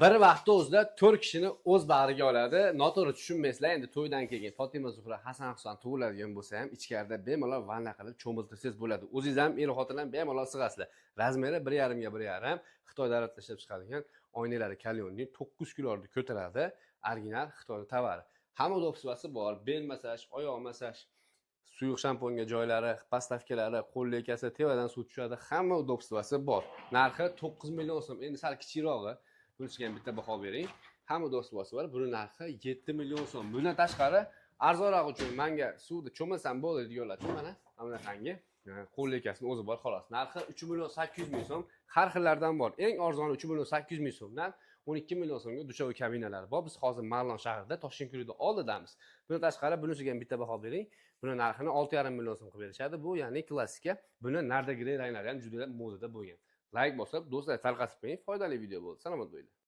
Bir vaqtda o'zida 4 kishini o'z bag'riga oladi. Noto'g'ri tushunmaysizlar. Endi to'ydan keyin Fatima Zuhra Hasan Husan tug'iladigan bo'lsa ham ichkarida bemalol vanna qilib cho'miltirsangiz bo'ladi. O'zingiz ham er xotin ham bemalol sig'asizlar. Razmeri 1,5 ga 1,5. Xitoy davlatida ishlab chiqarilgan oynalari Kalyonning 9 kiloni ko'taradi. Original Xitoy tovari. Hamma udobstvasi bor. Bel masaj, oyoq masaj, suyuq shampunga joylari, pastavkalari, qo'l lekasi, tevadan suv tushadi. Hamma udobstvasi bor. Narxi 9 million so'm. Endi sal kichikroqi. Bunisiga ham bitta baho bering. Hamma udobstvasi bor. Buni narxi 7 million so'm. Bundan tashqari arzonroq uchun menga suvda cho'milsam bo'ladi deganlar-ku mana. Mana qangi qo'l lekasini o'zi bor xolos. Narxi 3 million 800 ming so'm. Har xillardan bor. Eng arzoni 3 million 800 ming so'mdan 12 million so'mga dushovoy kabinalari bor. Biz hozir Marlon shahrida, Toshkent ko'rida oldidamiz. Bundan tashqari bunisiga ham bitta baho bering. Buni narxini 6,5 million so'm qilib berishadi. Bu ya'ni klassika. Buni narda grey ranglari ham juda modada bo'lgan. Like bosib, do'stlar tarqatib qo'ying. Foydali video bo'ldi. Salomat bo'linglar.